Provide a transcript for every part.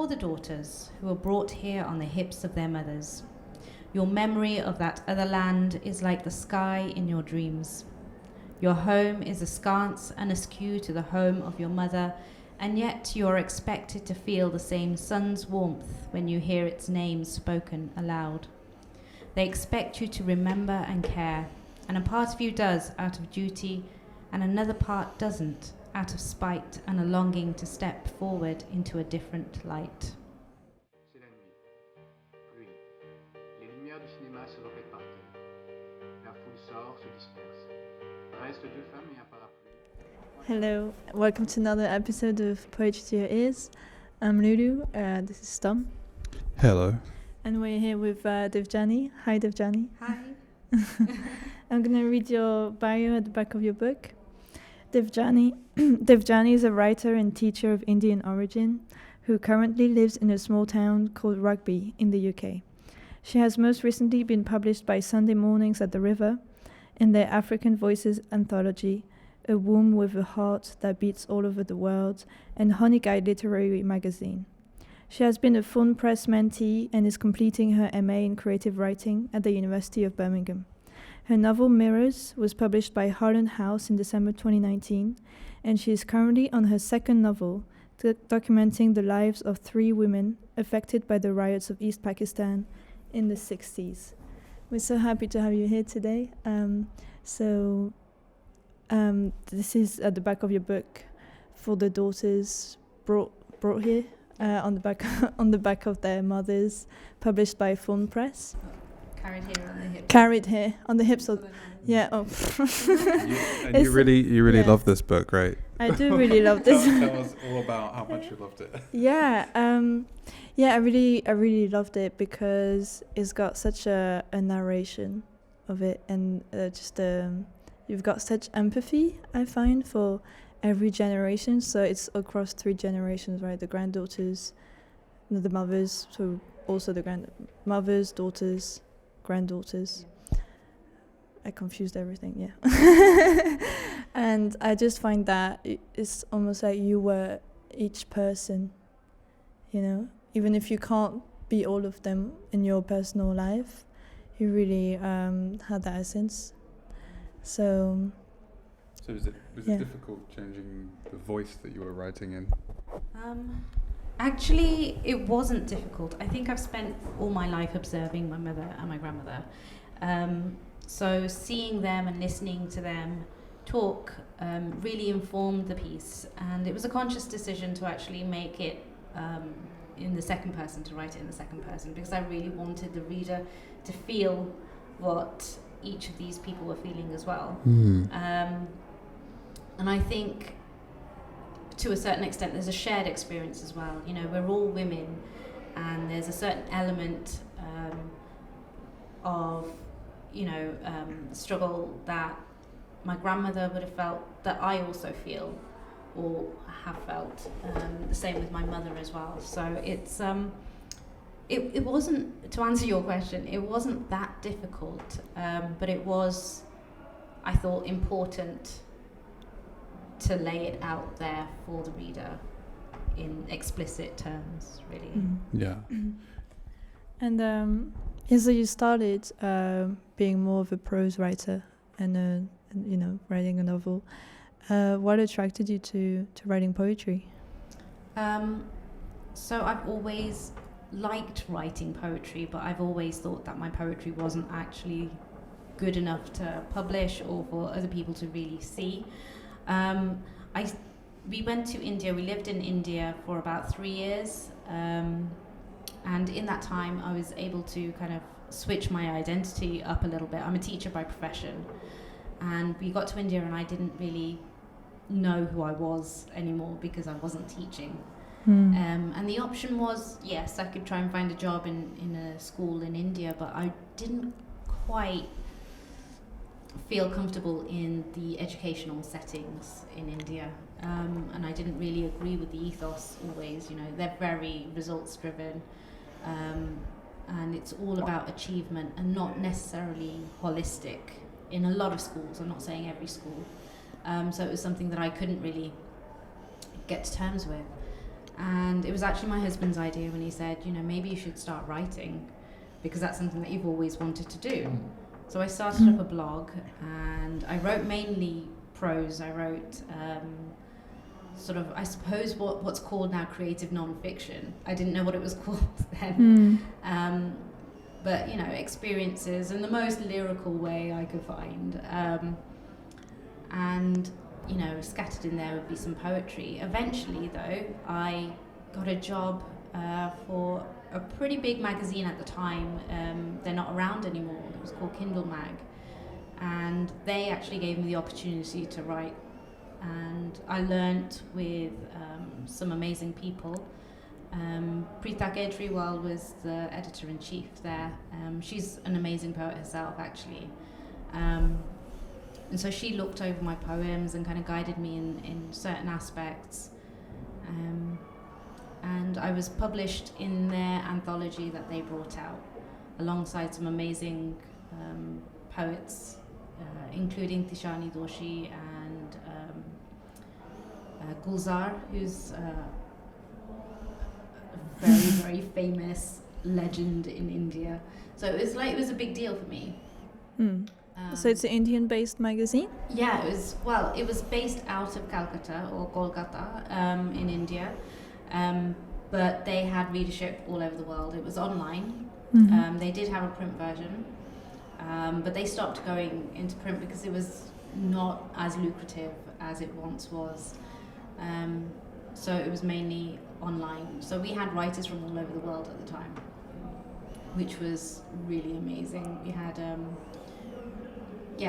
for the daughters who were brought here on the hips of their mothers. Your memory of that other land is like the sky in your dreams. Your home is askance and askew to the home of your mother, and yet you are expected to feel the same sun's warmth when you hear its name spoken aloud. They expect you to remember and care, and a part of you does out of duty, and another part doesn't, out of spite and a longing to step forward into a different light. C'est la nuit. Pluie. Les lumières du cinéma se répètent par terre. La foule sort, se disperse. Restent deux femmes et un parapluie. Hello, welcome to another episode of Poetry to Your Ears. I'm Loulou, this is Tom. Hello. And we're here with Devjani. Hi, Devjani. Hi. I'm going to read your bio at the back of your book. Devjani is a writer and teacher of Indian origin who currently lives in a small town called Rugby in the UK. She has most recently been published by Sunday Mornings at the River in their African Voices anthology, A Womb with a Heart That Beats All Over the World, and Honey Guide Literary Magazine. She has been a Fawn Press mentee and is completing her MA in creative writing at the University of Birmingham. Her novel Mirrors was published by Harlan House in December 2019, and she is currently on her second novel, documenting the lives of 3 women affected by the riots of East Pakistan in the 60s. We're so happy to have you here today. This is at the back of your book for the daughters brought here on the back of their mothers, published by Fawn Press. Carried here on the hips of yeah. Oh. You really love this book, right? I do really love this. Tell us all about how much you loved it. I really loved it because it's got such a narration of it, and you've got such empathy, I find, for every generation. So it's across 3 generations, right? The granddaughters, the mothers, so also the grandmothers, daughters, granddaughters. I confused everything, yeah. And I just find that it's almost like you were each person, you know? Even if you can't be all of them in your personal life, you really had that essence. So was it difficult changing the voice that you were writing in? Actually, it wasn't difficult. I think I've spent all my life observing my mother and my grandmother. So seeing them and listening to them talk really informed the piece. And it was a conscious decision to actually make it in the second person, to write it in the second person, because I really wanted the reader to feel what each of these people were feeling as well. And I think to a certain extent there's a shared experience as well. You know, we're all women, and there's a certain element of, struggle that my grandmother would have felt, that I also feel or have felt. The same with my mother as well. So it's it wasn't, to answer your question, it wasn't that difficult, but it was, I thought, important to lay it out there for the reader in explicit terms, really. Yeah. And so you started being more of a prose writer and writing a novel. What attracted you to writing poetry? So I've always liked writing poetry, but I've always thought that my poetry wasn't actually good enough to publish or for other people to really see. We went to India. We lived in India for about 3 years, and in that time I was able to kind of switch my identity up a little bit. I'm a teacher by profession, and we got to India and I didn't really know who I was anymore because I wasn't teaching. And the option was, yes, I could try and find a job in a school in India, but I didn't quite feel comfortable in the educational settings in India, and I didn't really agree with the ethos always. You know, they're very results driven, and it's all about achievement and not necessarily holistic in a lot of schools. I'm not saying every school. So it was something that I couldn't really get to terms with. And it was actually my husband's idea when he said, you know, maybe you should start writing because that's something that you've always wanted to do. So I started up a blog and I wrote mainly prose. I wrote sort of, I suppose, what's called now creative non-fiction. I didn't know what it was called then. But, you know, experiences in the most lyrical way I could find. And, you know, scattered in there would be some poetry. Eventually, though, I got a job for a pretty big magazine at the time. They're not around anymore. It was called Kindle Mag. And they actually gave me the opportunity to write. And I learnt with some amazing people. Preeta Kedriwal was the editor-in-chief there. She's an amazing poet herself, actually. And so she looked over my poems and kind of guided me in certain aspects. And I was published in their anthology that they brought out, alongside some amazing poets, including Tishani Doshi and Gulzar, who's a very, very famous legend in India. So it was a big deal for me. So it's an Indian-based magazine? Yeah, it was based out of Calcutta or Kolkata in India, but they had readership all over the world. It was online. They did have a print version, but they stopped going into print because it was not as lucrative as it once was. So it was mainly online. So we had writers from all over the world at the time, which was really amazing. We had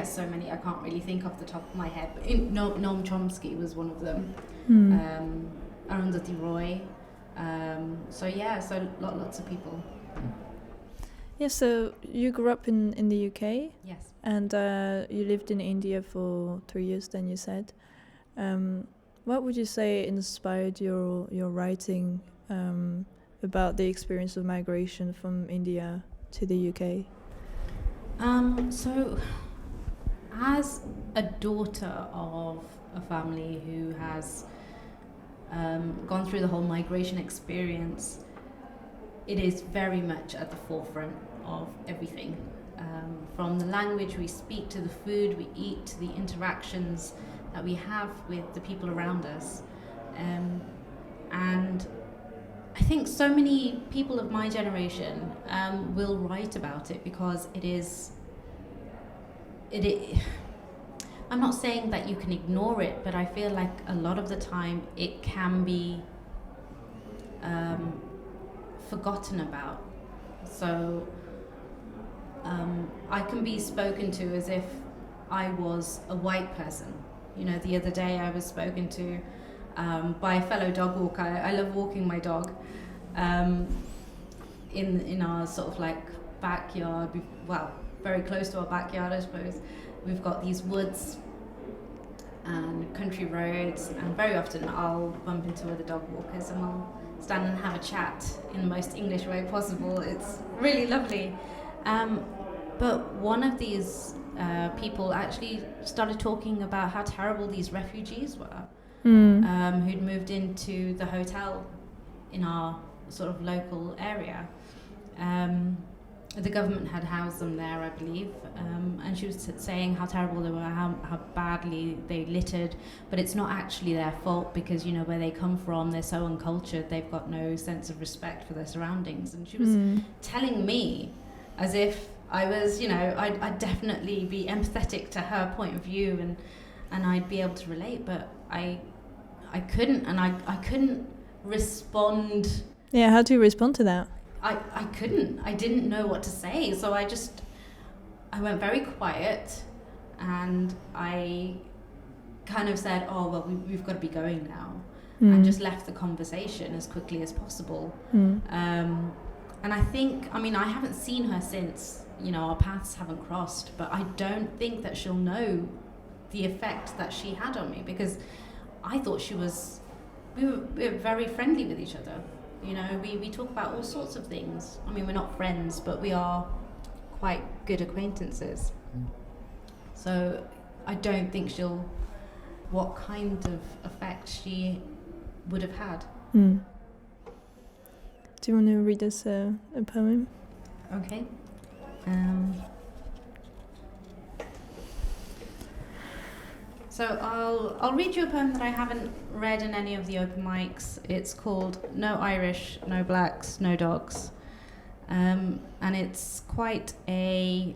so many, I can't really think off the top of my head, but Noam Chomsky was one of them, Arundhati Roy, so lots of people. Yeah, so you grew up in the UK? Yes. And you lived in India for 3 years, then you said. What would you say inspired your writing about the experience of migration from India to the UK? So, as a daughter of a family who has gone through the whole migration experience, it is very much at the forefront of everything. From the language we speak to the food we eat to the interactions that we have with the people around us. And I think so many people of my generation will write about it because I'm not saying that you can ignore it, but I feel like a lot of the time it can be forgotten about. So I can be spoken to as if I was a white person. You know, the other day I was spoken to by a fellow dog walker. I love walking my dog in our sort of like backyard, well, very close to our backyard, I suppose. We've got these woods and country roads, and very often I'll bump into other dog walkers and we'll stand and have a chat in the most English way possible. It's really lovely. But one of these people actually started talking about how terrible these refugees were, who'd moved into the hotel in our sort of local area. The government had housed them there, I believe, and she was saying how terrible they were, how badly they littered, but it's not actually their fault because, you know, where they come from, they're so uncultured, they've got no sense of respect for their surroundings. And she was telling me as if I was, you know, I'd definitely be empathetic to her point of view and I'd be able to relate, but I couldn't, and I couldn't respond. Yeah, how do you respond to that? I couldn't. I didn't know what to say, so I went very quiet, and I kind of said, oh, well, we've got to be going now, and just left the conversation as quickly as possible. And I think, I mean, I haven't seen her since, you know, our paths haven't crossed, but I don't think that she'll know the effect that she had on me, because I thought we were very friendly with each other. You know, we talk about all sorts of things. I mean, we're not friends, but we are quite good acquaintances. So I don't think what kind of effect she would have had. Do you want to read us a poem? Okay. So I'll read you a poem that I haven't read in any of the open mics. It's called No Irish, No Blacks, No Dogs. And it's quite a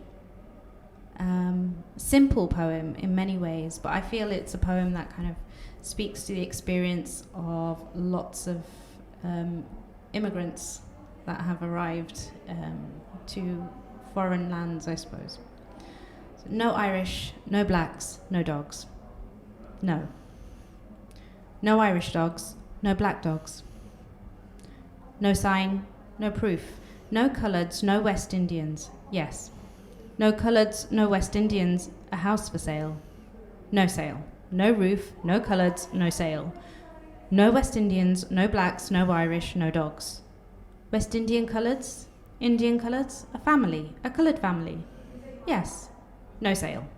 simple poem in many ways, but I feel it's a poem that kind of speaks to the experience of lots of immigrants that have arrived to foreign lands, I suppose. So, no Irish, no blacks, no dogs. No. No Irish dogs, no black dogs. No sign, no proof. No coloureds, no West Indians. Yes. No coloureds, no West Indians, a house for sale. No sale. No roof, no coloureds, no sale. No West Indians, no blacks, no Irish, no dogs. West Indian coloureds, a family, a coloured family. Yes. No sale.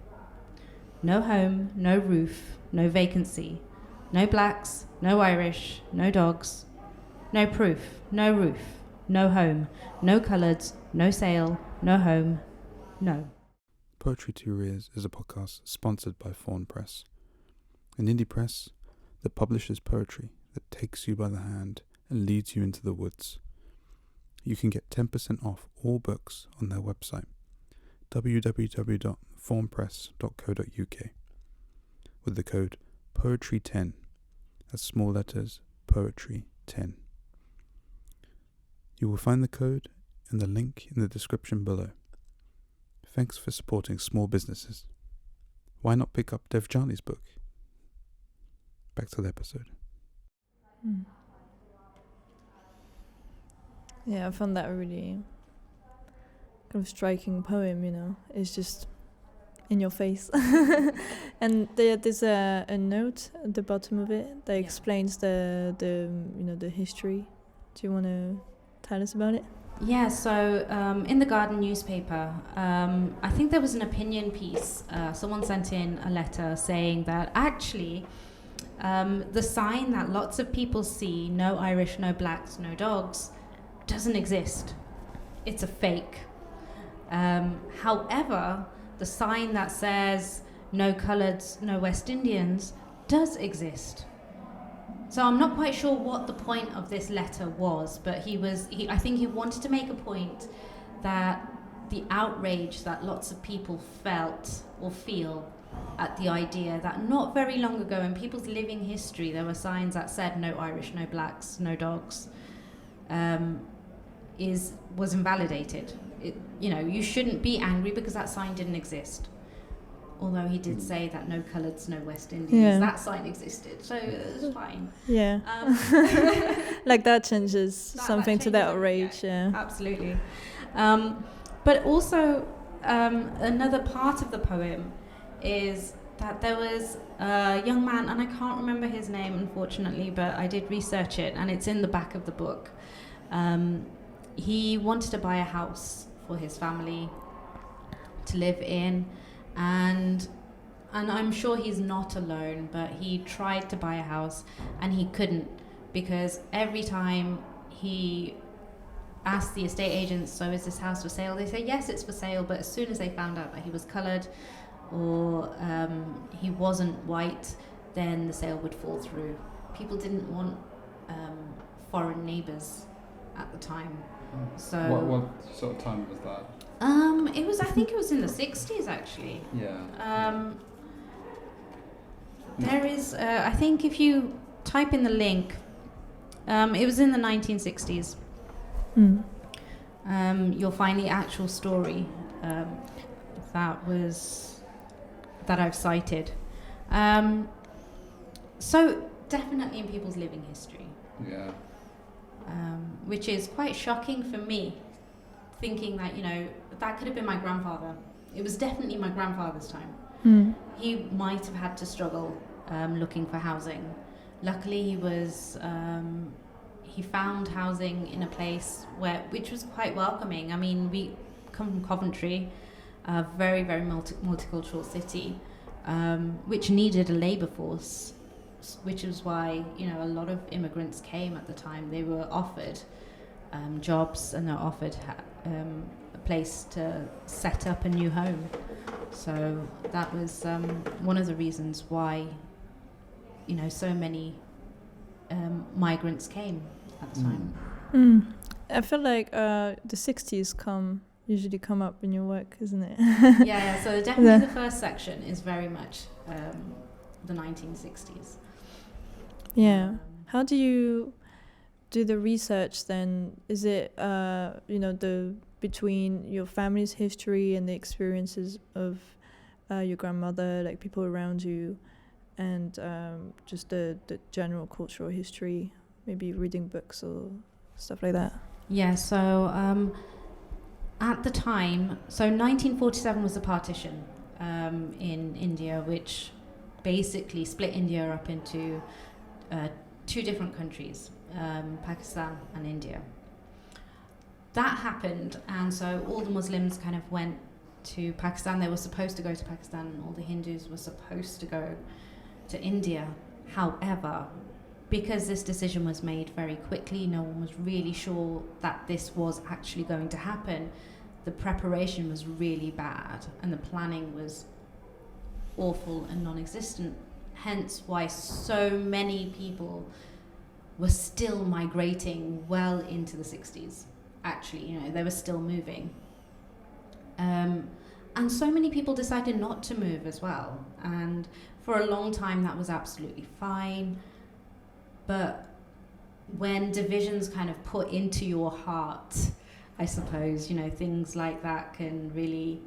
No home, no roof, no vacancy. No blacks, no Irish, no dogs. No proof, no roof, no home, no coloureds, no sale, no home, no. Poetry to Your Ears is a podcast sponsored by Fawn Press, an indie press that publishes poetry that takes you by the hand and leads you into the woods. You can get 10% off all books on their website, www.fawnpress.co.uk, with the code POETRY10, as small letters POETRY10. You will find the code and the link in the description below. Thanks for supporting small businesses. Why not pick up Devjani's book? Back to the episode. Yeah, I found that a really kind of striking poem, you know. It's just in your face. And there's a note at the bottom of it that explains the history. Do you want to tell us about it? Yeah, so in the Garden newspaper, I think there was an opinion piece. Someone sent in a letter saying that actually the sign that lots of people see, no Irish, no blacks, no dogs, doesn't exist. It's a fake. However, the sign that says no coloureds, no West Indians does exist. So I'm not quite sure what the point of this letter was, but I think he wanted to make a point that the outrage that lots of people felt or feel at the idea that not very long ago in people's living history there were signs that said no Irish, no blacks, no dogs, was invalidated. You shouldn't be angry because that sign didn't exist. Although he did say that no coloureds, no West Indians, that sign existed, so it's fine. Yeah. Like that changes something to that outrage. Yeah. Absolutely. But also, another part of the poem is that there was a young man, and I can't remember his name, unfortunately, but I did research it, and it's in the back of the book. He wanted to buy a house for his family to live in, and I'm sure he's not alone, but he tried to buy a house and he couldn't, because every time he asked the estate agents, so is this house for sale? They say yes, it's for sale, but as soon as they found out that he was coloured or he wasn't white, then the sale would fall through. People didn't want foreign neighbours at the time. So what sort of time was that? I think it was in the 60s actually. Yeah. There is, I think if you type in the link, it was in the 1960s. You'll find the actual story that I've cited. So definitely in people's living history. Yeah. Which is quite shocking for me, thinking that, that could have been my grandfather. It was definitely my grandfather's time. He might have had to struggle looking for housing. Luckily, he found housing in a place which was quite welcoming. I mean, we come from Coventry, a very, very multicultural city, which needed a labour force, which is why, a lot of immigrants came at the time. They were offered jobs, and they're offered a place to set up a new home. So that was one of the reasons why, so many migrants came at the time. I feel like the 60s usually come up in your work, isn't it? Yeah, so definitely the first section is very much the 1960s. Yeah. How do you do the research then? Is it, between your family's history and the experiences of your grandmother, like people around you, and just the general cultural history, maybe reading books or stuff like that? Yeah, so at the time, so 1947 was the partition in India, which basically split India up into two different countries, Pakistan and India. That happened, and so all the Muslims kind of went to Pakistan. They were supposed to go to Pakistan, and all the Hindus were supposed to go to India. However, because this decision was made very quickly, no one was really sure that this was actually going to happen. The preparation was really bad, and the planning was awful and non-existent. Hence why so many people were still migrating well into the 60s. Actually, they were still moving. And so many people decided not to move as well. And for a long time, that was absolutely fine. But when division's kind of put into your heart, I suppose, things like that can really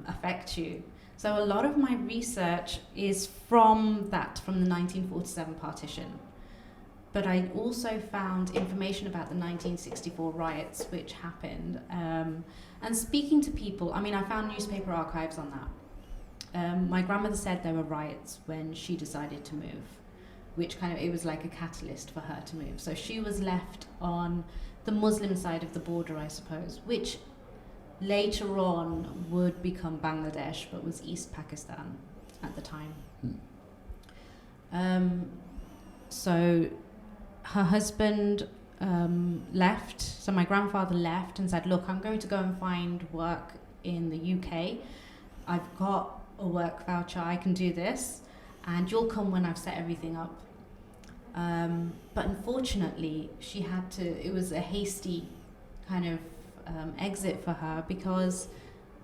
affect you. So a lot of my research is from the 1947 partition. But I also found information about the 1964 riots which happened. And speaking to people, I found newspaper archives on that. My grandmother said there were riots when she decided to move, which it was like a catalyst for her to move. So she was left on the Muslim side of the border, I suppose, which later on would become Bangladesh, but was East Pakistan at the time. So her husband left, so my grandfather left and said, look, I'm going to go and find work in the UK. I've got a work voucher, I can do this, and you'll come when I've set everything up. But unfortunately, it was a hasty kind of exit for her because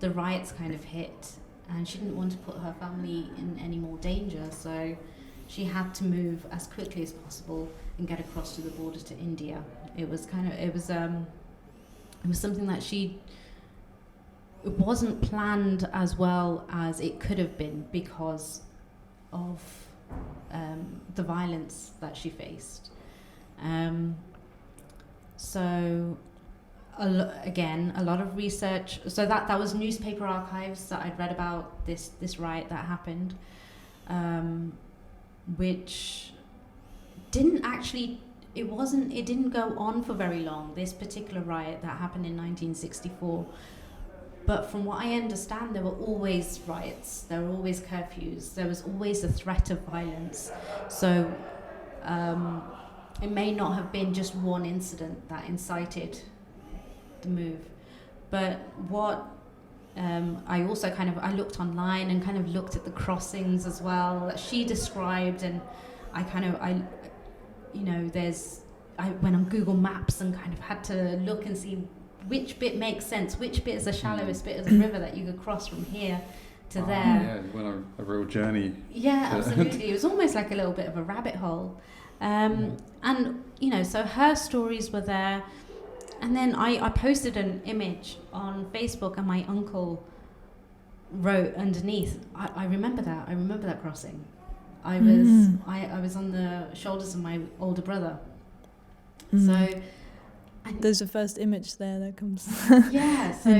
the riots kind of hit and she didn't want to put her family in any more danger, so she had to move as quickly as possible and get across to the border to India. It was something that it wasn't planned as well as it could have been because of the violence that she faced. So again, a lot of research. So that was newspaper archives that I'd read about this riot that happened, which it didn't go on for very long, this particular riot that happened in 1964. But from what I understand, there were always riots, there were always curfews, there was always a threat of violence. So it may not have been just one incident that incited the move. But what I also I looked online and kind of looked at the crossings as well that she described, and I went on Google Maps and kind of had to look and see which bit makes sense, which bit is the shallowest bit of the river that you could cross from here to there. Yeah, you went on a real journey. Yeah, absolutely. It was almost like a little bit of a rabbit hole. And, so her stories were there. And then I posted an image on Facebook, and my uncle wrote underneath, I remember that crossing. I was on the shoulders of my older brother. So there's the first image there that comes. Yeah, so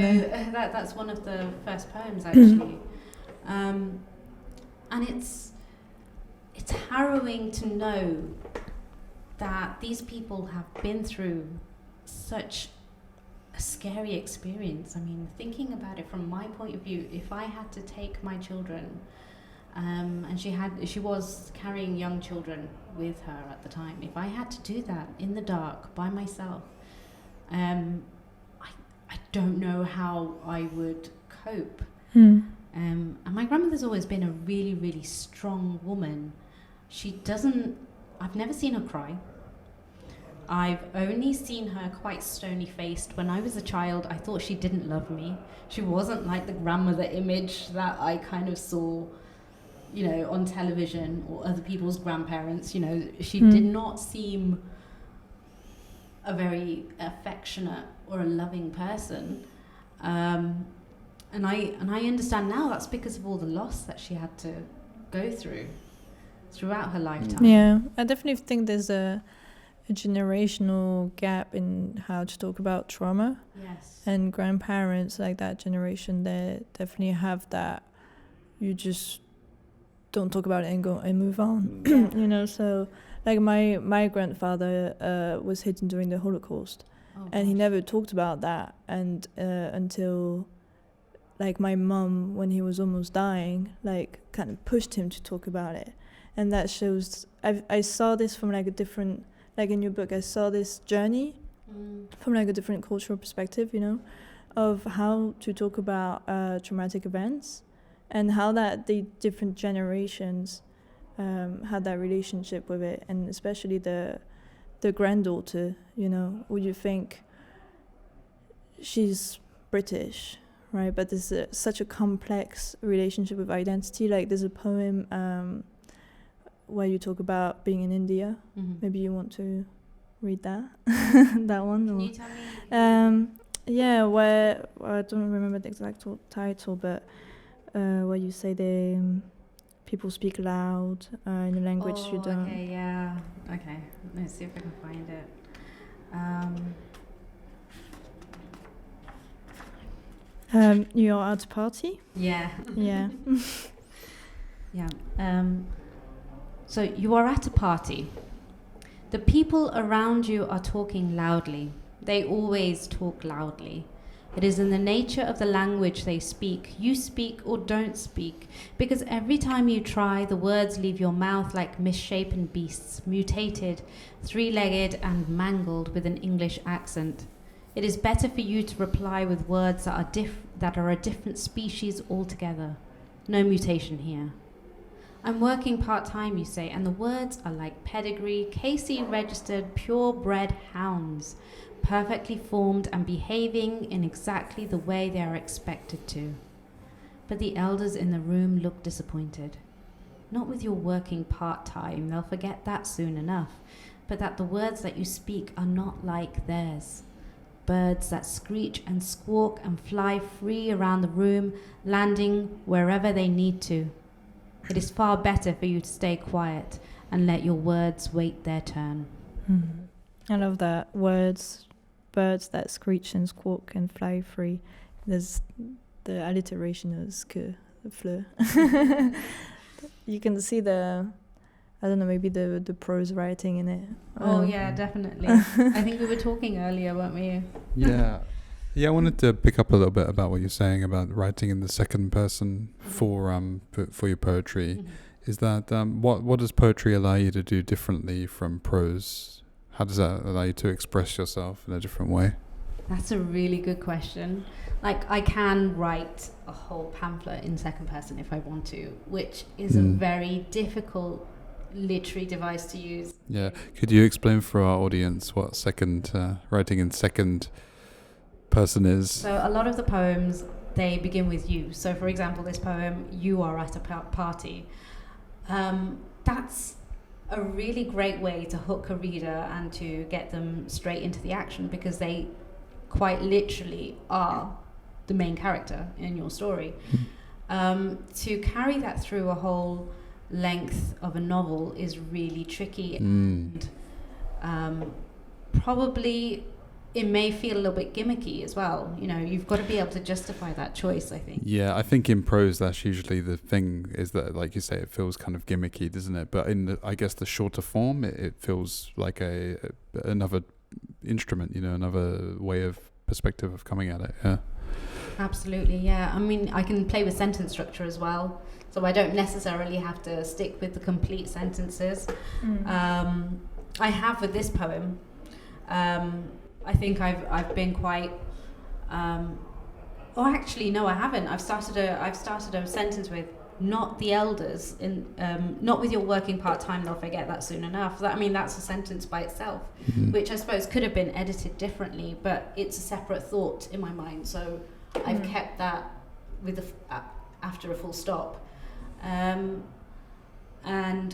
that's one of the first poems actually. And it's harrowing to know that these people have been through such a scary experience. Thinking about it from my point of view, if I had to take my children, and she was carrying young children with her at the time, if I had to do that in the dark by myself, I don't know how I would cope. Mm. And my grandmother's always been a really, really strong woman. I've never seen her cry. I've only seen her quite stony-faced. When I was a child, I thought she didn't love me. She wasn't like the grandmother image that I kind of saw, on television or other people's grandparents. She did not seem a very affectionate or a loving person. And I understand now that's because of all the loss that she had to go throughout her lifetime. Yeah, I definitely think there's a generational gap in how to talk about trauma. Yes. And grandparents, like that generation, they definitely have that. You just don't talk about it and go and move on. So like my grandfather was hidden during the Holocaust, and he never talked about that, and until like my mum, when he was almost dying, like kind of pushed him to talk about it. And that shows, I saw this from like a different, like in your book, I saw this journey from like a different cultural perspective, of how to talk about traumatic events, and how that the different generations had that relationship with it, and especially the granddaughter, would you think she's British, right? But there's such a complex relationship with identity. Like there's a poem where you talk about being in India. Mm-hmm. Maybe you want to read that that one. Can you tell me? Yeah, where I don't remember the exact title, but where you say people speak loud in a language you don't. Okay, yeah. Okay, let's see if I can find it. You're at a party? Yeah. Yeah. Yeah. So you are at a party. The people around you are talking loudly. They always talk loudly. It is in the nature of the language they speak. You speak or don't speak, because every time you try, the words leave your mouth like misshapen beasts, mutated, three-legged and mangled with an English accent. It is better for you to reply with words that are a different species altogether. No mutation here. I'm working part-time, you say, and the words are like pedigree, KC-registered, purebred hounds, perfectly formed and behaving in exactly the way they are expected to. But the elders in the room look disappointed. Not with your working part-time, they'll forget that soon enough, but that the words that you speak are not like theirs. Birds that screech and squawk and fly free around the room, landing wherever they need to. It is far better for you to stay quiet and let your words wait their turn. I love that. Words, birds that screech and squawk and fly free. There's the alliteration is que, the fleur. You can see maybe the prose writing in it. Yeah, definitely. I think we were talking earlier, weren't we? Yeah. Yeah, I wanted to pick up a little bit about what you're saying about writing in the second person for your poetry. Mm-hmm. Is that what does poetry allow you to do differently from prose? How does that allow you to express yourself in a different way? That's a really good question. Like, I can write a whole pamphlet in second person if I want to, which is a very difficult literary device to use. Yeah, could you explain for our audience what writing in second person is? So a lot of the poems, they begin with you. So for example, this poem, You Are at a Party. That's a really great way to hook a reader and to get them straight into the action, because they quite literally are the main character in your story. To carry that through a whole length of a novel is really tricky, and probably it may feel a little bit gimmicky as well. You've got to be able to justify that choice, I think. Yeah, I think in prose that's usually the thing, is that, like you say, it feels kind of gimmicky, doesn't it? But in I guess the shorter form, it feels like another instrument, another way of perspective of coming at it. Yeah. Absolutely, yeah. I mean, I can play with sentence structure as well, so I don't necessarily have to stick with the complete sentences. I have with this poem, I think I've been quite. Oh, actually, no, I haven't. I've started a sentence with not the elders in not with your working part-time. They'll forget that soon enough. That's a sentence by itself, which I suppose could have been edited differently, but it's a separate thought in my mind. So I've kept that with after a full stop. And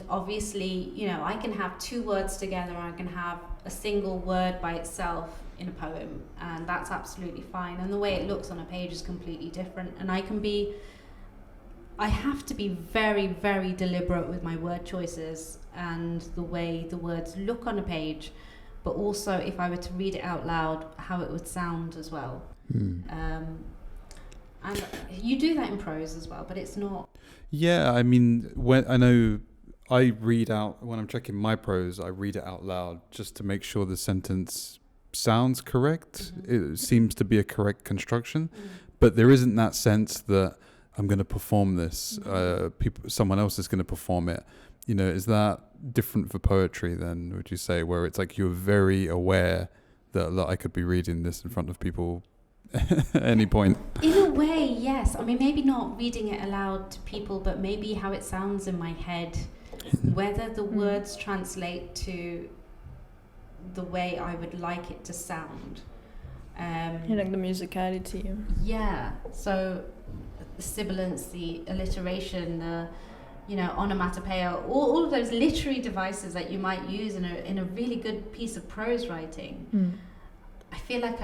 obviously, I can have two words together, or I can have a single word by itself in a poem, and that's absolutely fine. And the way it looks on a page is completely different. And I have to be very, very deliberate with my word choices and the way the words look on a page, but also if I were to read it out loud, how it would sound as well. And you do that in prose as well, but it's not. Yeah, when I read out, when I'm checking my prose, I read it out loud just to make sure the sentence sounds correct. It seems to be a correct construction, but there isn't that sense that I'm going to perform this. Someone else is going to perform it. Is that different for poetry then, would you say, where it's like you're very aware that I could be reading this in front of people at any point? In a way, yes. Maybe not reading it aloud to people, but maybe how it sounds in my head, whether the words translate to the way I would like it to sound. Like the musicality. Yeah. So the sibilance, the alliteration, the onomatopoeia, all of those literary devices that you might use in a really good piece of prose writing. I feel like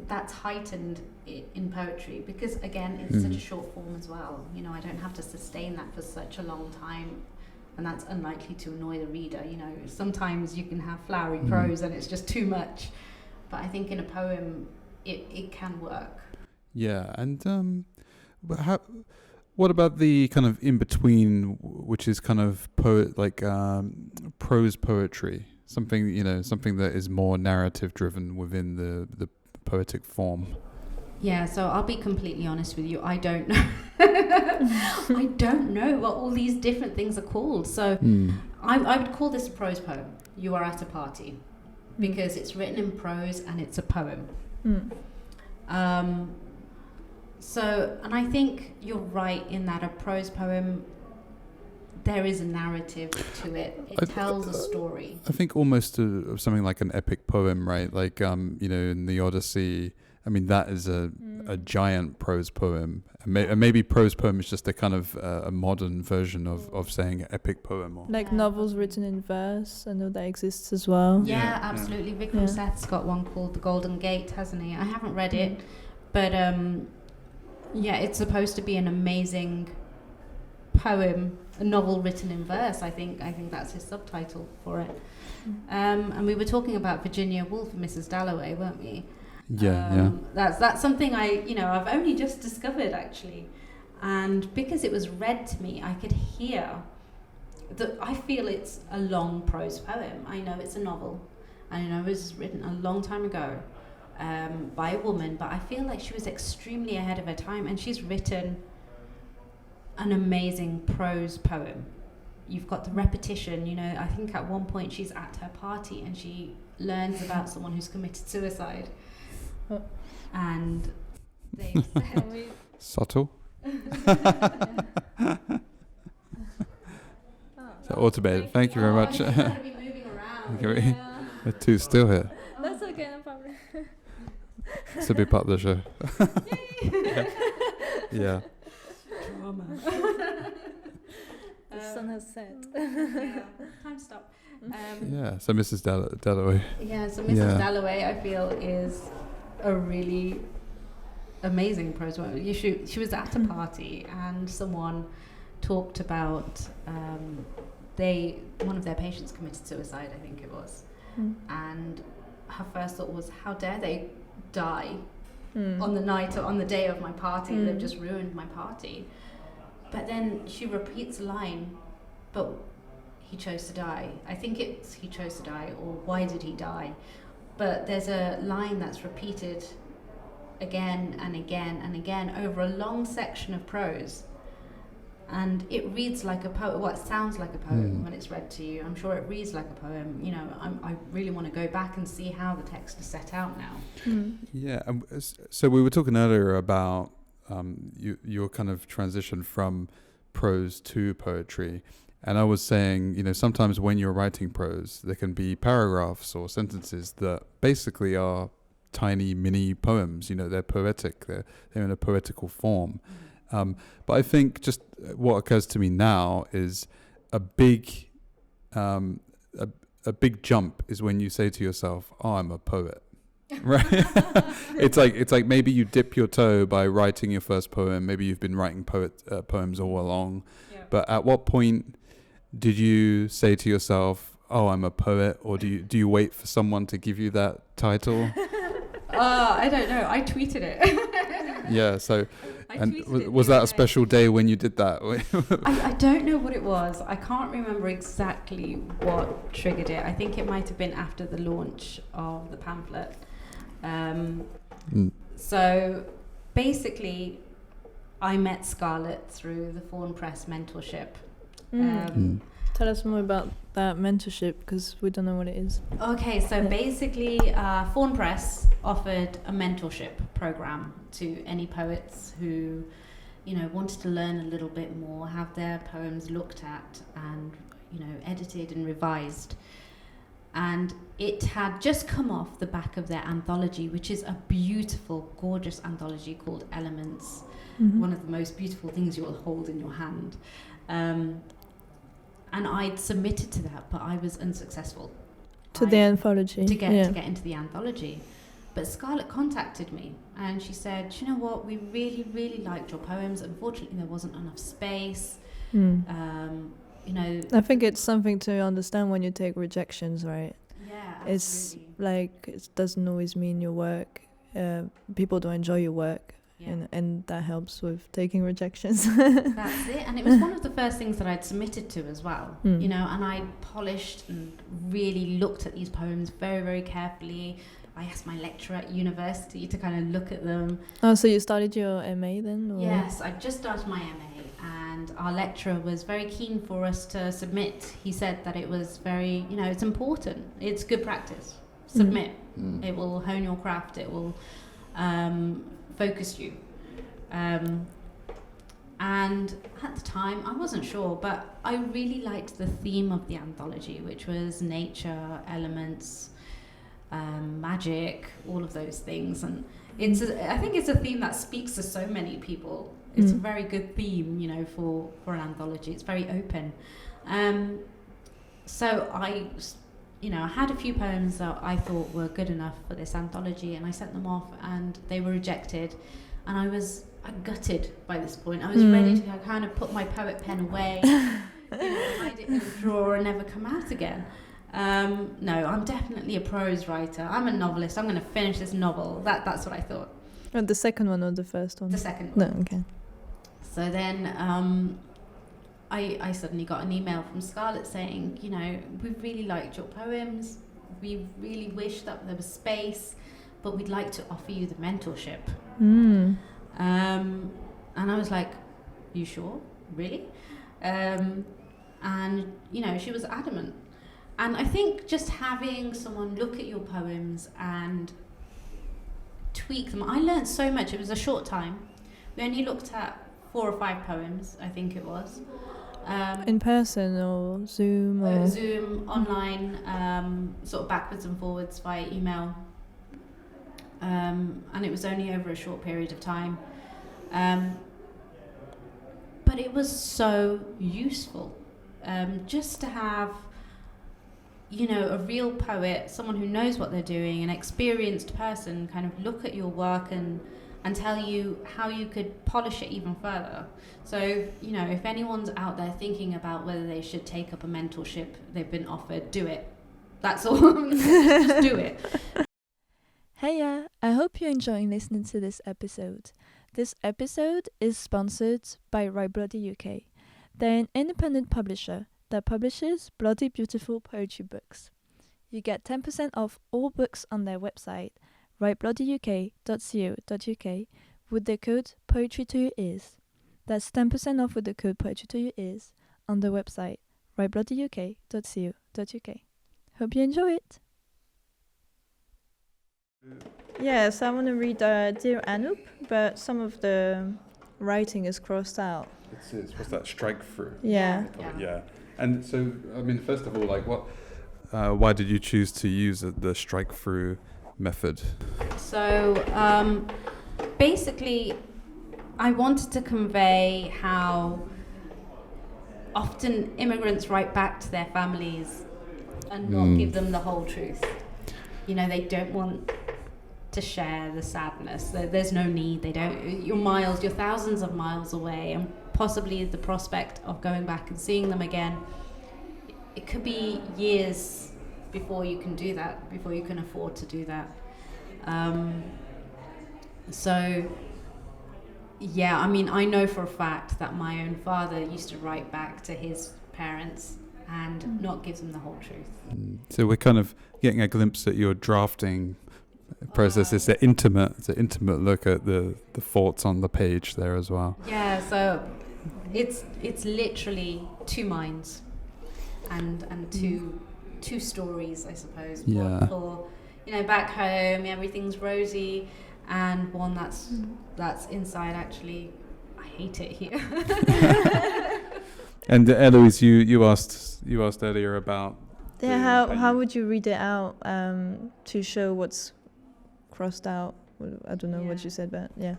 that's heightened in poetry because, again, it's such a short form as well. I don't have to sustain that for such a long time, and that's unlikely to annoy the reader. Sometimes you can have flowery prose and it's just too much, but I think in a poem it can work. Yeah, and but what about the kind of in between, which is kind of prose poetry? Something that is more narrative driven within the poetic form. Yeah, so I'll be completely honest with you. I don't know. I don't know what all these different things are called. So I would call this a prose poem. You are at a party, because it's written in prose and it's a poem. So, and I think you're right in that a prose poem, there is a narrative to it. It tells a story. I think almost of something like an epic poem, right? Like, in the Odyssey, that is a giant prose poem. And maybe prose poem is just a kind of a modern version of saying epic poem. Like novels written in verse, I know that exists as well. Yeah, absolutely. Vikram Seth's got one called The Golden Gate, hasn't he? I haven't read it, but it's supposed to be an amazing poem, a novel written in verse. I think that's his subtitle for it. And we were talking about Virginia Woolf and Mrs. Dalloway, weren't we? Yeah. That's something I've only just discovered actually, and because it was read to me, I could hear that. I feel it's a long prose poem. I know it's a novel, I know it was written a long time ago by a woman, but I feel like she was extremely ahead of her time, and she's written an amazing prose poem. You've got the repetition, I think at one point she's at her party and she learns about someone who's committed suicide. And they've said... Subtle. So automated. Thank you very much. You've got to be moving around. We're too still here. That's okay, no problem. It's a big part of the show. Yeah. Drama. The sun has set. Time to stop. So Mrs. Dalloway. Yeah, so Mrs. Dalloway, I feel, is a really amazing prose woman. She was at a party and someone talked about one of their patients committed suicide, I think it was. And her first thought was, how dare they die on the day of my party? They've just ruined my party. But then she repeats a line, but he chose to die. I think it's he chose to die, or why did he die? But there's a line that's repeated again and again and again over a long section of prose. And it reads like a poem. Well, it sounds like a poem when it's read to you. I'm sure it reads like a poem. You know, I really want to go back and see how the text is set out now. Yeah. So we were talking earlier about your kind of transition from prose to poetry. And I was saying, you know, sometimes when you're writing prose, there can be paragraphs or sentences that basically are tiny mini poems. You know, they're poetic. They're in a poetical form. But I think just what occurs to me now is a big jump is when you say to yourself, "Oh, I'm a poet." Right? It's like maybe you dip your toe by writing your first poem. Maybe you've been writing poems all along. Yeah. But at what point did you say to yourself, "Oh, I'm a poet," or do you wait for someone to give you that title? I don't know. I tweeted it. Yeah. So. And was that a special day when you did that? I don't know what it was. I can't remember exactly what triggered it. I think it might have been after the launch of the pamphlet. So basically, I met Scarlett through the Fawn Press mentorship. Tell us more about that mentorship, because we don't know what it is. Okay, so basically, Fawn Press offered a mentorship program to any poets who, you know, wanted to learn a little bit more, have their poems looked at and, you know, edited and revised. And it had just come off the back of their anthology, which is a beautiful, gorgeous anthology called Elements. One of the most beautiful things you will hold in your hand. And I'd submitted to that, but I was unsuccessful. The anthology. To get into the anthology. But Scarlett contacted me and she said, "You know what, we really, really liked your poems. Unfortunately, there wasn't enough space. You know." I think it's something to understand when you take rejections, right? Yeah, absolutely. It's like, it doesn't always mean your work. People don't enjoy your work. Yeah. And that helps with taking rejections. That's it. And it was one of the first things that I'd submitted to as well, you know, and I polished and really looked at these poems very, very carefully. I asked my lecturer at university to kind of look at them. Oh, so you started your MA then? Or? Yes, I just started my MA, and our lecturer was very keen for us to submit. He said that it was very, you know, it's important. It's good practice. Submit. It will hone your craft. It will focus you. And at the time, I wasn't sure, but I really liked the theme of the anthology, which was nature, elements, magic, all of those things. And I think it's a theme that speaks to so many people. It's a very good theme, you know, for an anthology. It's very open. So I had a few poems that I thought were good enough for this anthology, and I sent them off, and they were rejected. And I was gutted by this point. I was ready to kind of put my poet pen away, hide it in a drawer and never come out again. No, I'm definitely a prose writer. I'm a novelist. I'm going to finish this novel. That's what I thought. Oh, the second one or the first one? The second one. No, okay. So then I suddenly got an email from Scarlett saying, you know, we really liked your poems. We really wish that there was space, but we'd like to offer you the mentorship. And I was like, you sure? Really? And, you know, she was adamant. And I think just having someone look at your poems and tweak them, I learned so much. It was a short time. We only looked at 4 or 5 poems, I think it was. In person or Zoom? Or Zoom, online, sort of backwards and forwards via email. And it was only over a short period of time. But it was so useful just to have, you know, a real poet, someone who knows what they're doing, an experienced person kind of look at your work and tell you how you could polish it even further. So, you know, if anyone's out there thinking about whether they should take up a mentorship they've been offered, do it. That's all. Just do it. Heya! I hope you're enjoying listening to this episode. This episode is sponsored by Write Bloody UK. They're an independent publisher that publishes bloody beautiful poetry books. You get 10% off all books on their website, writebbloodyuk.co.uk, with the code Poetry to Your Ears. That's 10% off with the code Poetry to Your Ears on the website writeblocktheuk.co.uk. Hope you enjoy it. Yeah, so I want to read Dear Anoop, but some of the writing is crossed out. It's what's that, strike through? Yeah. Yeah. And so, I mean, first of all, like, why did you choose to use the strike through method? So basically, I wanted to convey how often immigrants write back to their families and not give them the whole truth. You know, they don't want to share the sadness. There's no need. You're thousands of miles away, and possibly the prospect of going back and seeing them again, it could be years before you can do that, before you can afford to do that. So yeah, I mean, I know for a fact that my own father used to write back to his parents and not give them the whole truth. So we're kind of getting a glimpse at your drafting process. It's an intimate look at the thoughts on the page there as well. Yeah, so it's literally two minds and two stories, I suppose. Yeah. One for, back home, everything's rosy, and one that's inside, actually, I hate it here. And Éloïse, you asked earlier about how would you read it out to show what's crossed out? I don't know what you said, but yeah.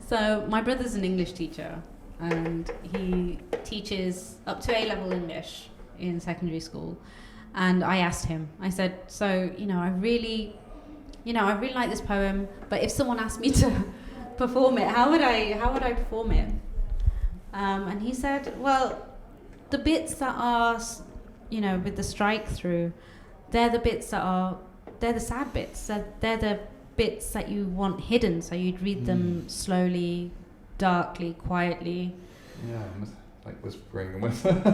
So my brother's an English teacher, and he teaches up to A-level English in secondary school. And I asked him, I said, so, I really like this poem, but if someone asked me to perform it, how would I perform it? And he said, well, the bits that are, with the strike through, they're the bits they're the sad bits. They're the bits that you want hidden, so you'd read them slowly, darkly, quietly. Yeah, like whispering.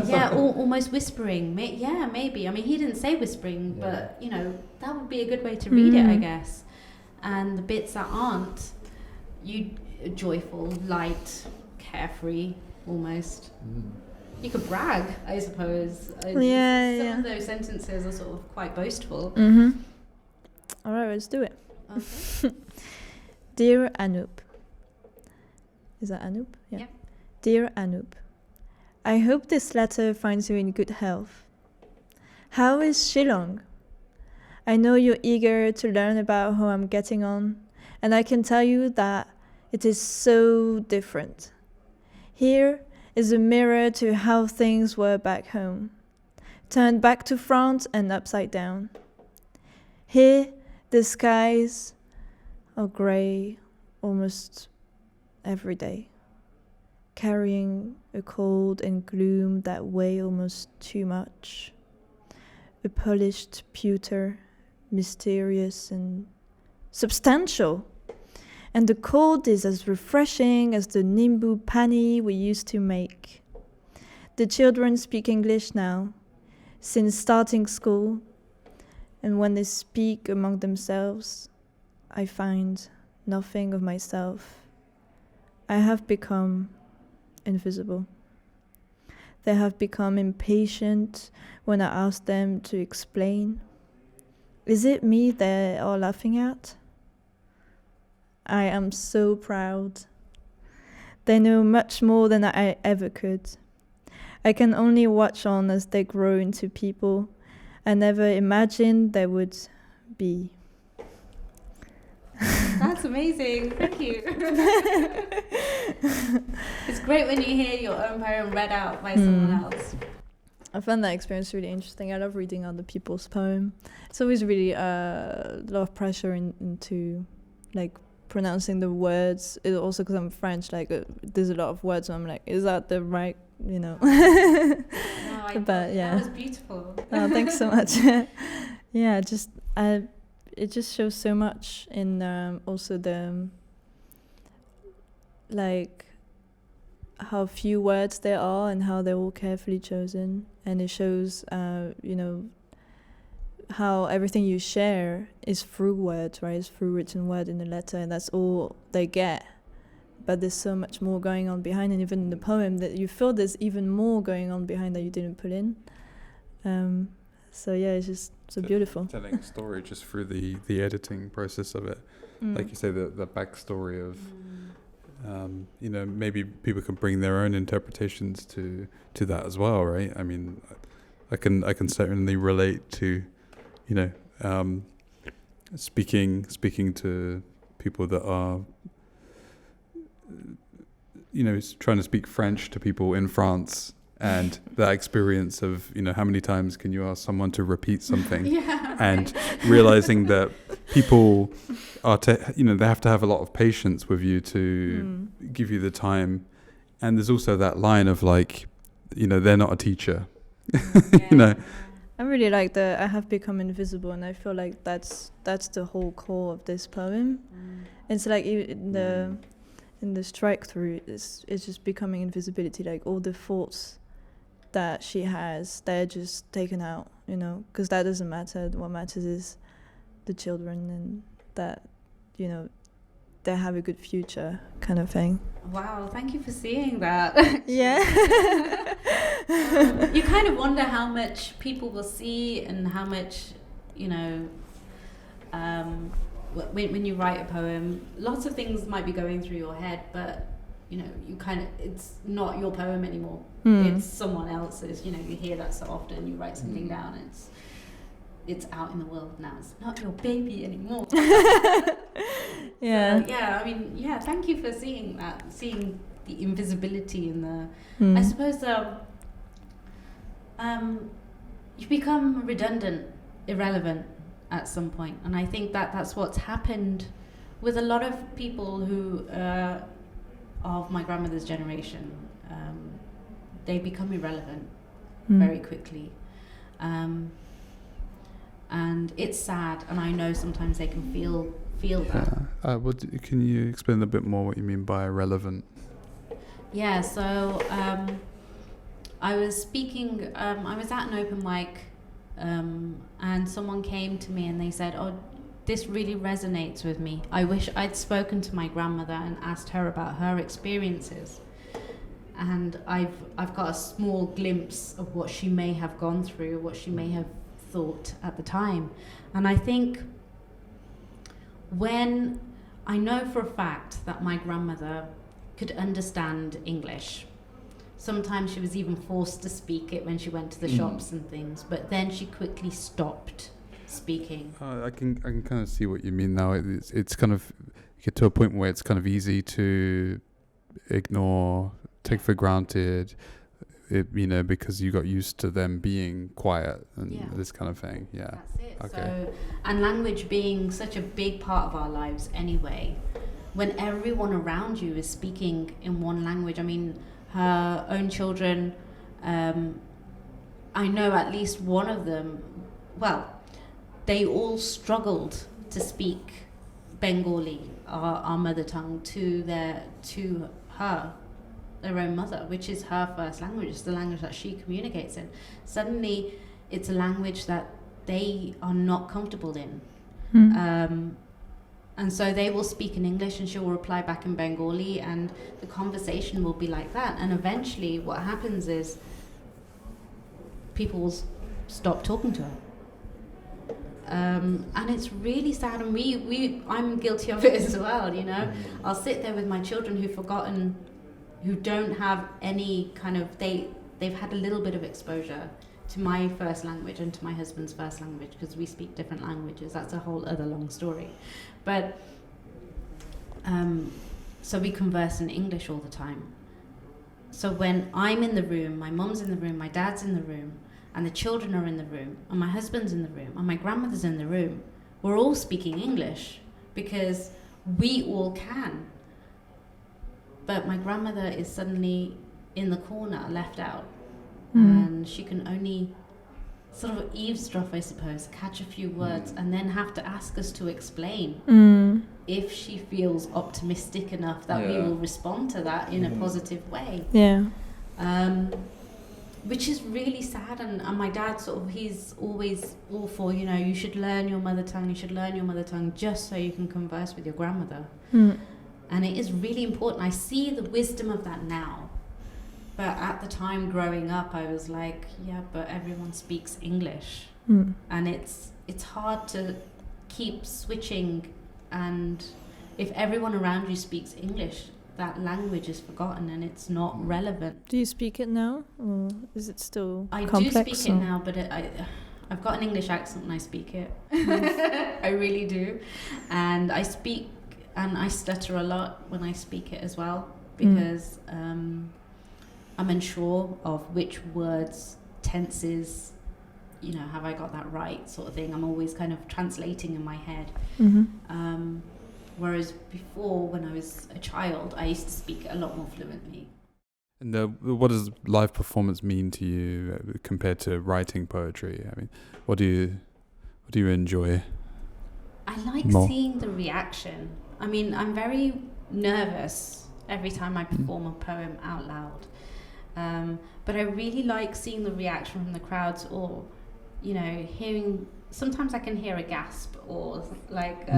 Yeah, almost whispering. Yeah, maybe. I mean, he didn't say whispering, but, that would be a good way to read it, I guess. And the bits that aren't, joyful, light, carefree, almost. You could brag, I suppose. Some of those sentences are sort of quite boastful. All right, let's do it. Okay. Dear Anoop. Is that Anoop? Yeah. Dear Anoop, I hope this letter finds you in good health. How is Shillong? I know you're eager to learn about how I'm getting on, and I can tell you that it is so different. Here is a mirror to how things were back home, turned back to front and upside down. Here, the skies are grey almost every day, carrying a cold and gloom that weigh almost too much. A polished pewter, mysterious and substantial. And the cold is as refreshing as the nimbu pani we used to make. The children speak English now, since starting school, and when they speak among themselves, I find nothing of myself. I have become invisible. They have become impatient when I ask them to explain. Is it me they are laughing at? I am so proud. They know much more than I ever could. I can only watch on as they grow into people I never imagined they would be. That's amazing. Thank you. It's great when you hear your own poem read out by someone else. I found that experience really interesting. I love reading other people's poem. It's always really a lot of pressure into like pronouncing the words. It also because I'm French, there's a lot of words and I'm like, is that the right, No, but yeah, that was beautiful. Oh, thanks so much. Yeah, it just shows so much in also the how few words there are and how they're all carefully chosen, and it shows how everything you share is through words, right? It's through written word in the letter, and that's all they get. but there's so much more going on behind, and even in the poem that you feel there's even more going on behind that you didn't put in. So yeah, it's just so beautiful. Telling a story just through the editing process of it. Like you say, the backstory of, you know, maybe people can bring their own interpretations to that as well, right? I mean, I can certainly relate to, you know, speaking to people that are, you know, trying to speak French to people in France. And that experience of, you know, how many times can you ask someone to repeat something? Yeah, and realizing that people are, you know, they have to have a lot of patience with you to give you the time. And there's also that line of like, you know, they're not a teacher, you know. I really like the I have become invisible, and I feel like that's the whole core of this poem. It's like in the strike through, it's just becoming invisibility, like all the thoughts that she has, they're just taken out, you know, because that doesn't matter. What matters is the children, and that, you know, they have a good future, kind of thing. Wow, thank you for seeing that. Yeah. You kind of wonder how much people will see and how much, you know, when you write a poem, lots of things might be going through your head, but you know, you kind of, it's not your poem anymore. It's someone else's. You know, you hear that so often. You write something down, and it's out in the world now. It's not your baby anymore. Yeah. So, yeah. I mean, yeah. Thank you for seeing that, seeing the invisibility in the. I suppose you become redundant, irrelevant at some point, and I think that's what's happened with a lot of people who. Of my grandmother's generation, they become irrelevant very quickly, and it's sad. And I know sometimes they can feel that. Can you explain a bit more what you mean by irrelevant? Yeah. So I was speaking. I was at an open mic, and someone came to me and they said, "Oh, this really resonates with me. I wish I'd spoken to my grandmother and asked her about her experiences." And I've got a small glimpse of what she may have gone through, what she may have thought at the time. And I think when I know for a fact that my grandmother could understand English, sometimes she was even forced to speak it when she went to the shops and things, but then she quickly stopped speaking. I can kind of see what you mean now. It's kind of, you get to a point where it's kind of easy to ignore, take for granted, you know, because you got used to them being quiet and this kind of thing. Yeah. That's it. Okay. So, and language being such a big part of our lives anyway, when everyone around you is speaking in one language. I mean, her own children, I know at least one of them, well, they all struggled to speak Bengali, our mother tongue, to her, their own mother, which is her first language. It's the language that she communicates in. Suddenly, it's a language that they are not comfortable in. And so they will speak in English and she'll reply back in Bengali, and the conversation will be like that. And eventually what happens is people will stop talking to her. And it's really sad, and I'm guilty of it as well, you know. I'll sit there with my children who don't have any kind of, they've had a little bit of exposure to my first language and to my husband's first language, because we speak different languages. That's a whole other long story. But so we converse in English all the time. So when I'm in the room, my mum's in the room, my dad's in the room, and the children are in the room, and my husband's in the room, and my grandmother's in the room, we're all speaking English because we all can. But my grandmother is suddenly in the corner, left out, and she can only sort of eavesdrop, I suppose, catch a few words, and then have to ask us to explain if she feels optimistic enough that we will respond to that in a positive way. Yeah. Which is really sad, and my dad he's always all for, you know, you should learn your mother tongue, just so you can converse with your grandmother. And it is really important. I see the wisdom of that now. But at the time growing up, I was like, yeah, but everyone speaks English. And it's hard to keep switching, and if everyone around you speaks English, that language is forgotten and it's not relevant. Do you speak it now, or is it still I complex? do speak it now, but I've got an English accent when I speak it. I really do. And I speak, and I stutter a lot when I speak it as well, because I'm unsure of which words, tenses, have I got that right, sort of thing. I'm always kind of translating in my head. Whereas before, when I was a child, I used to speak a lot more fluently. And what does live performance mean to you compared to writing poetry? I mean, what do you enjoy? I like seeing the reaction. I mean, I'm very nervous every time I perform a poem out loud. But I really like seeing the reaction from the crowds, or hearing. Sometimes I can hear a gasp, or like.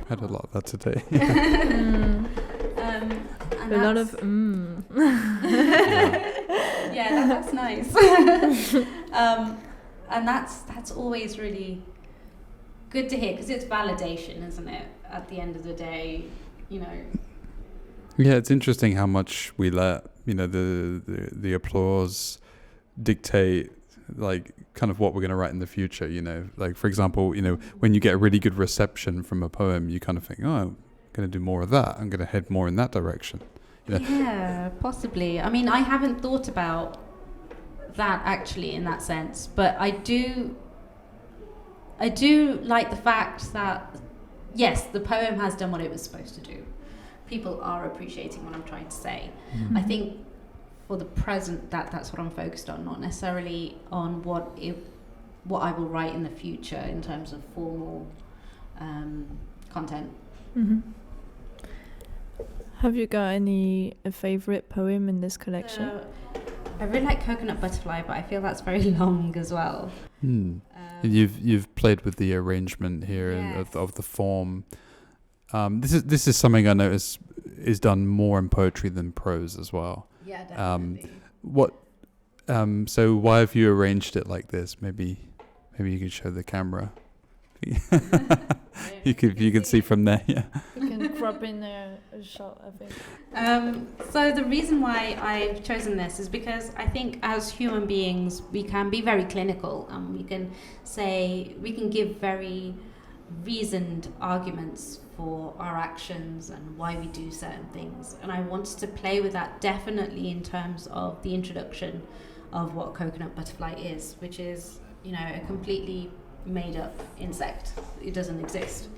Had a lot of that today. And a lot of yeah, that's nice. And that's always really good to hear, because it's validation, isn't it? At the end of the day, Yeah, it's interesting how much we let the applause dictate like kind of what we're going to write in the future. Like for example, when you get a really good reception from a poem, you kind of think, oh, I'm going to do more of that. I'm going to head more in that direction. Yeah, possibly. I mean, I haven't thought about that actually in that sense, but I do like the fact that yes, the poem has done what it was supposed to do. People are appreciating what I'm trying to say. I think for the present, that's what I'm focused on, not necessarily on what I will write in the future in terms of formal content. Have you got any favorite poem in this collection? I really like Coconut Butterfly, but I feel that's very long as well. And you've played with the arrangement here yes. of the form. This is something I notice is done more in poetry than prose as well. Yeah, definitely. So why have you arranged it like this? Maybe you could show the camera. you could see from there. Yeah. You can crop in a shot, I think. So the reason why I've chosen this is because I think as human beings we can be very clinical, and we can give very reasoned arguments for our actions and why we do certain things. And I wanted to play with that definitely in terms of the introduction of what Coconut Butterfly is, which is, a completely made up insect. It doesn't exist.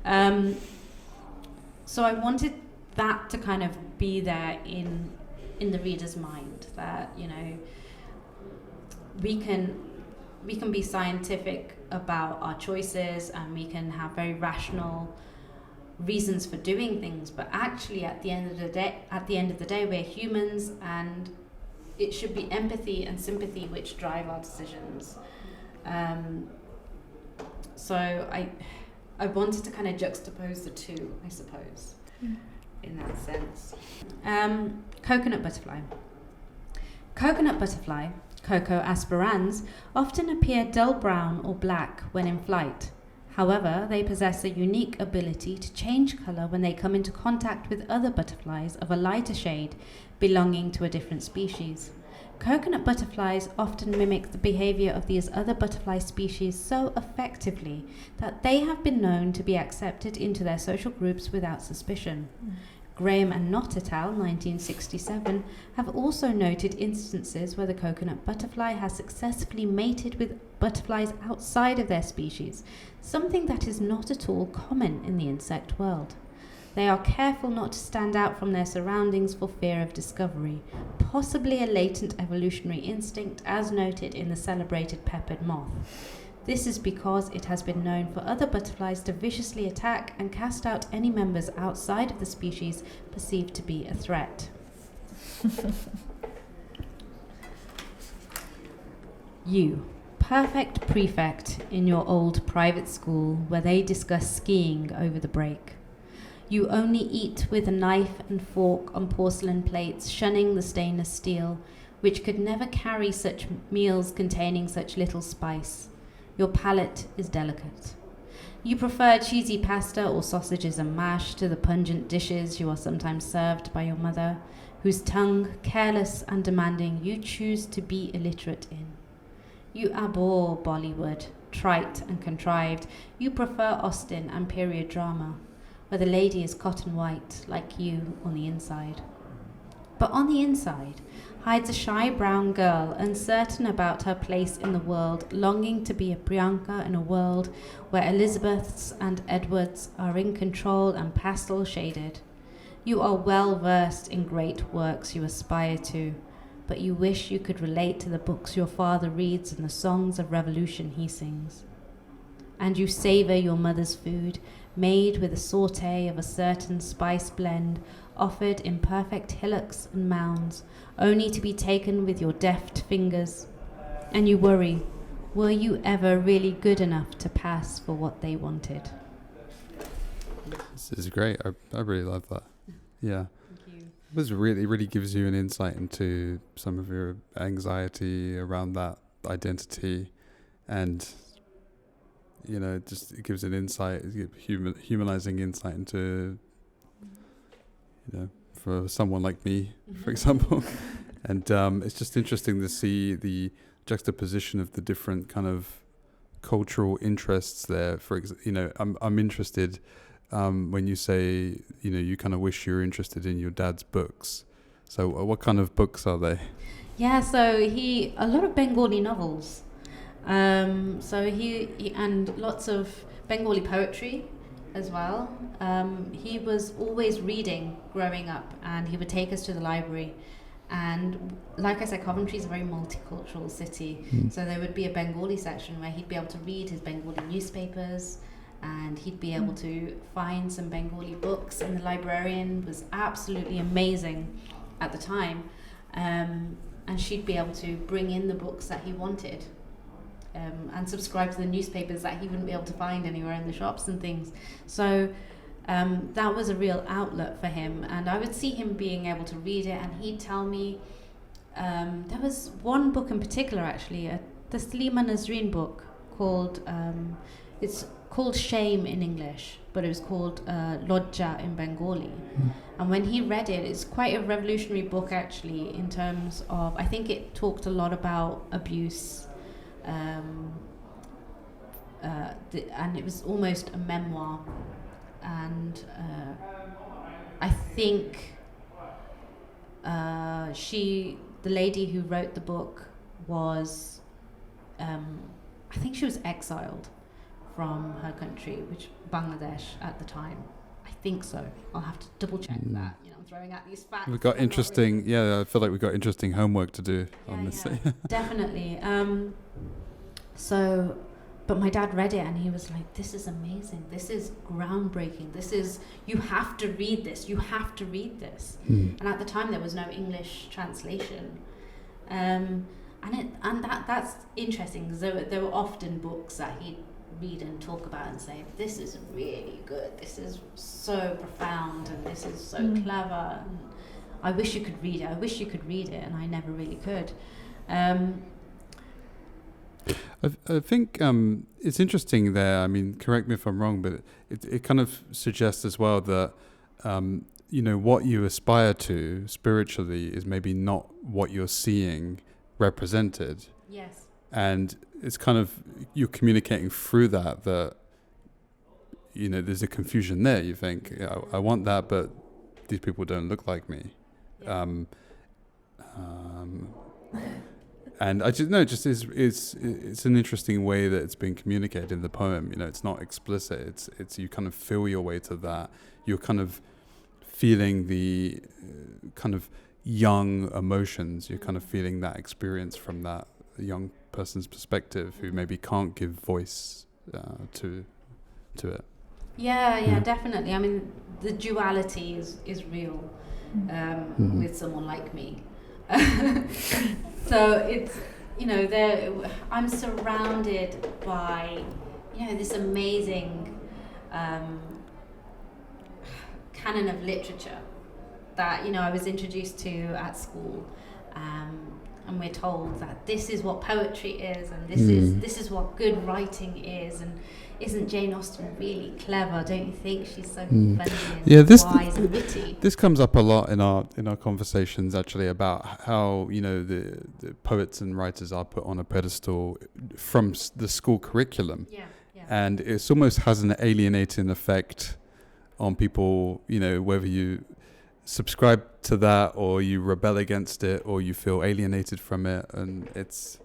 So I wanted that to kind of be there in the reader's mind, that, we can be scientific about our choices, and we can have very rational reasons for doing things, but actually at the end of the day we're humans, and it should be empathy and sympathy which drive our decisions. So I wanted to kind of juxtapose the two, I suppose, in that sense. Coconut Butterfly. Coconut butterfly, Coco aspirans, often appear dull brown or black when in flight. However, they possess a unique ability to change colour when they come into contact with other butterflies of a lighter shade belonging to a different species. Coconut butterflies often mimic the behaviour of these other butterfly species so effectively that they have been known to be accepted into their social groups without suspicion. Graham and Knott et al. 1967 have also noted instances where the coconut butterfly has successfully mated with butterflies outside of their species, something that is not at all common in the insect world. They are careful not to stand out from their surroundings for fear of discovery, possibly a latent evolutionary instinct as noted in the celebrated peppered moth. This is because it has been known for other butterflies to viciously attack and cast out any members outside of the species perceived to be a threat. You, perfect prefect in your old private school where they discuss skiing over the break. You only eat with a knife and fork on porcelain plates, shunning the stainless steel, which could never carry such meals containing such little spice. Your palate is delicate. You prefer cheesy pasta or sausages and mash to the pungent dishes you are sometimes served by your mother, whose tongue, careless and demanding, you choose to be illiterate in. You abhor Bollywood, trite and contrived. You prefer Austen and period drama, where the lady is cotton white, like you on the inside. But on the inside hides a shy brown girl, uncertain about her place in the world, longing to be a Priyanka in a world where Elizabeths and Edwards are in control and pastel shaded. You are well versed in great works you aspire to, but you wish you could relate to the books your father reads and the songs of revolution he sings. And you savor your mother's food, made with a saute of a certain spice blend, offered in perfect hillocks and mounds, only to be taken with your deft fingers. And you worry, were you ever really good enough to pass for what they wanted? This is great. I really love that. Yeah. Thank you. This really gives you an insight into some of your anxiety around that identity, and just it gives an insight, humanizing insight into, for someone like me, for example. And it's just interesting to see the juxtaposition of the different kind of cultural interests there. I'm interested when you say, you kind of wish you were interested in your dad's books. So what kind of books are they? Yeah, so a lot of Bengali novels. So he and lots of Bengali poetry as well. He was always reading growing up, and he would take us to the library. And like I said, Coventry is a very multicultural city. So there would be a Bengali section where he'd be able to read his Bengali newspapers, and he'd be able to find some Bengali books, and the librarian was absolutely amazing at the time. And she'd be able to bring in the books that he wanted. And subscribe to the newspapers that he wouldn't be able to find anywhere in the shops and things. So that was a real outlet for him, and I would see him being able to read it, and he'd tell me, there was one book in particular actually, a Taslima Nasreen book called, it's called Shame in English, but it was called Lodja in Bengali. And when he read it, it's quite a revolutionary book actually, in terms of, I think it talked a lot about abuse, and it was almost a memoir, and I think the lady who wrote the book was, I think she was exiled from her country, which Bangladesh at the time. I think so. I'll have to double check that. I'm throwing out these facts. We've got interesting, I feel like we've got interesting homework to do on this. Yeah, definitely. But my dad read it and he was like, this is amazing. This is groundbreaking. You have to read this. You have to read this. And at the time there was no English translation. And that's interesting, because there were often books that he'd read and talk about and say, this is really good, this is so profound, and this is so clever, and I wish you could read it, and I never really could. I think it's interesting there. I mean, correct me if I'm wrong, but it kind of suggests as well that what you aspire to spiritually is maybe not what you're seeing represented. Yes. And it's kind of, you're communicating through that there's a confusion there. You think, I want that, but these people don't look like me. Yeah. And I just know, it's an interesting way that it's been communicated in the poem. It's not explicit. It's you kind of feel your way to that. You're kind of feeling the kind of young emotions. You're kind of feeling that experience from that young person's perspective who maybe can't give voice to it. Yeah, definitely. I mean, the duality is real with someone like me. So it's, I'm surrounded by, this amazing canon of literature that, you know, I was introduced to at school, and we're told that this is what poetry is, and this is what good writing is, and isn't Jane Austen really clever? Don't you think she's so funny and wise and witty? This comes up a lot in our conversations actually about how, you know, the poets and writers are put on a pedestal from the school curriculum, and it almost has an alienating effect on people, you know, whether you subscribe to that or you rebel against it or you feel alienated from it, and it's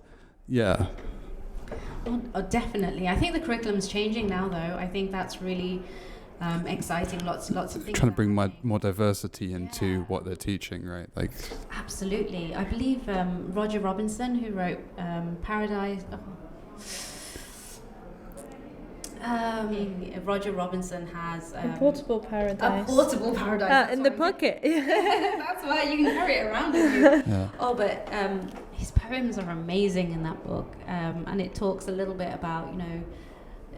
Oh, definitely. I think the curriculum's changing now, though. I think that's really exciting. Lots of things. Trying to bring more diversity into what they're teaching, right? Like, absolutely. I believe Roger Robinson, who wrote Paradise. Roger Robinson has a portable paradise. A portable paradise. In the pocket. That's why you can carry it around with you. Yeah. Oh, but his poems are amazing in that book, and it talks a little bit about, you know,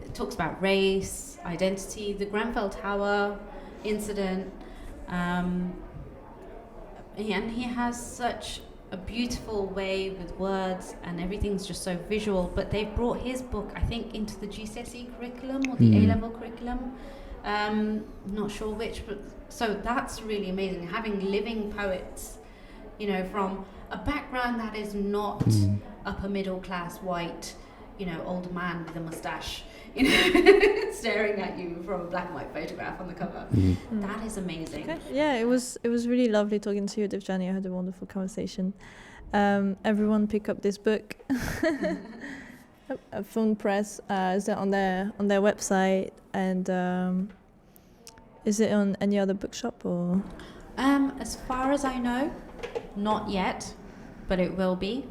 it talks about race, identity, the Grenfell Tower incident, and he has such a beautiful way with words, and everything's just so visual. But they've brought his book, I think, into the GCSE curriculum or the A-level curriculum. Not sure which, but so that's really amazing. Having living poets, you know, from a background that is not upper middle class white, you know, old man with a mustache, you know, staring at you from a black and white photograph on the cover. That is amazing. Okay. Yeah, it was really lovely talking to you, Devjani. I had a wonderful conversation. Everyone pick up this book. Phone Press is it on their website, and is it on any other bookshop or? As far as I know, not yet, but it will be.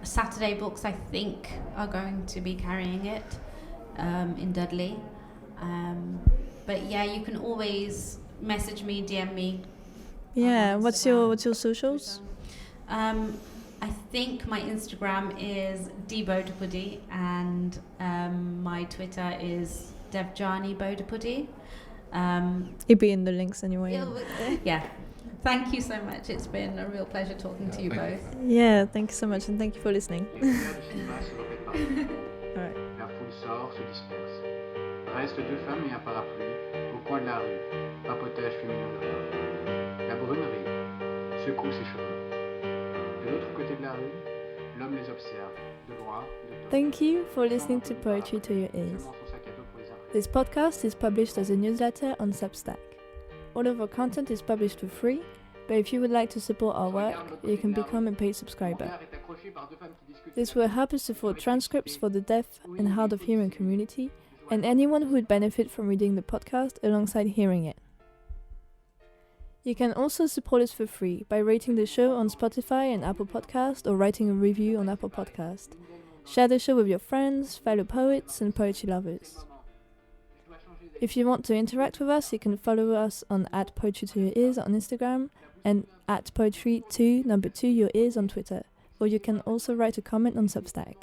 Saturday Books, I think, are going to be carrying it in Dudley. But yeah, you can always message me, DM me. Yeah, what's your socials? I think my Instagram is Podepudi, and my Twitter is Devjani Podepudi. It'll be in the links anyway. Yeah. Thank you so much. It's been a real pleasure talking to you both. Yeah, thank you so much, and thank you for listening. All right. La foule sort, se disperse. Restent deux femmes et un parapluie au coin de la rue. Papotage féminin. La brunerie secoue ses cheveux. De l'autre côté de la rue, l'homme les observe, de loin, de dos. Thank you for listening to Poetry to Your Ears. This podcast is published as a newsletter on Substack. All of our content is published for free, but if you would like to support our work, you can become a paid subscriber. This will help us afford transcripts for the deaf and hard of hearing community, and anyone who would benefit from reading the podcast alongside hearing it. You can also support us for free by rating the show on Spotify and Apple Podcast, or writing a review on Apple Podcast. Share the show with your friends, fellow poets, and poetry lovers. If you want to interact with us, you can follow us on @PoetryToYourEars on Instagram and @Poetry2 Your Ears on Twitter, or you can also write a comment on Substack.